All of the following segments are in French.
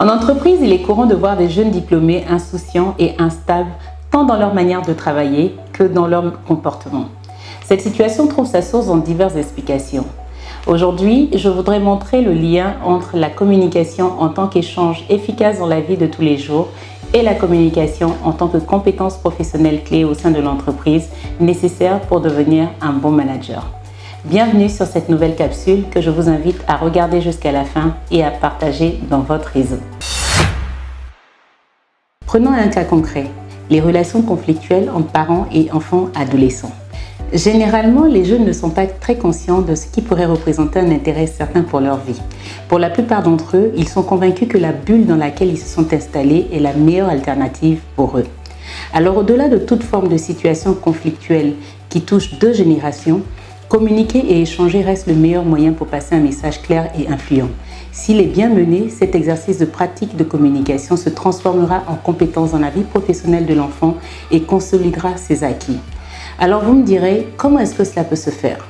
En entreprise, il est courant de voir des jeunes diplômés insouciants et instables, tant dans leur manière de travailler que dans leur comportement. Cette situation trouve sa source dans diverses explications. Aujourd'hui, je voudrais montrer le lien entre la communication en tant qu'échange efficace dans la vie de tous les jours et la communication en tant que compétence professionnelle clé au sein de l'entreprise nécessaire pour devenir un bon manager. Bienvenue sur cette nouvelle capsule que je vous invite à regarder jusqu'à la fin et à partager dans votre réseau. Prenons un cas concret, les relations conflictuelles entre parents et enfants adolescents. Généralement, les jeunes ne sont pas très conscients de ce qui pourrait représenter un intérêt certain pour leur vie. Pour la plupart d'entre eux, ils sont convaincus que la bulle dans laquelle ils se sont installés est la meilleure alternative pour eux. Alors, au-delà de toute forme de situation conflictuelle qui touche deux générations, communiquer et échanger reste le meilleur moyen pour passer un message clair et influent. S'il est bien mené, cet exercice de pratique de communication se transformera en compétence dans la vie professionnelle de l'enfant et consolidera ses acquis. Alors vous me direz, comment est-ce que cela peut se faire?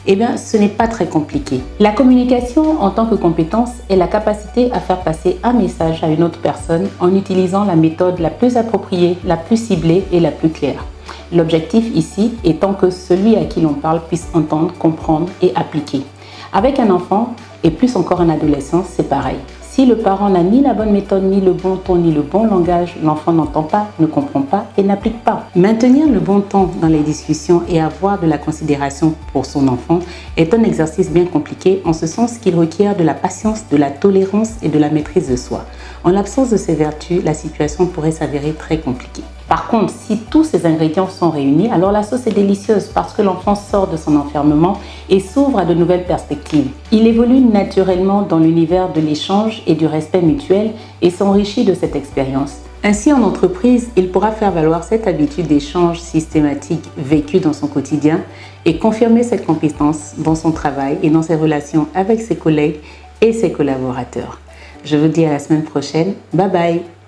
Eh bien, ce n'est pas très compliqué. La communication en tant que compétence est la capacité à faire passer un message à une autre personne en utilisant la méthode la plus appropriée, la plus ciblée et la plus claire. L'objectif ici étant que celui à qui l'on parle puisse entendre, comprendre et appliquer. Avec un enfant, et plus encore un adolescent, c'est pareil. Si le parent n'a ni la bonne méthode, ni le bon ton, ni le bon langage, l'enfant n'entend pas, ne comprend pas et n'applique pas. Maintenir le bon ton dans les discussions et avoir de la considération pour son enfant est un exercice bien compliqué en ce sens qu'il requiert de la patience, de la tolérance et de la maîtrise de soi. En l'absence de ces vertus, la situation pourrait s'avérer très compliquée. Par contre, si tous ces ingrédients sont réunis, alors la sauce est délicieuse parce que l'enfant sort de son enfermement et s'ouvre à de nouvelles perspectives. Il évolue naturellement dans l'univers de l'échange et du respect mutuel et s'enrichit de cette expérience. Ainsi, en entreprise, il pourra faire valoir cette habitude d'échange systématique vécue dans son quotidien et confirmer cette compétence dans son travail et dans ses relations avec ses collègues et ses collaborateurs. Je vous dis à la semaine prochaine. Bye bye!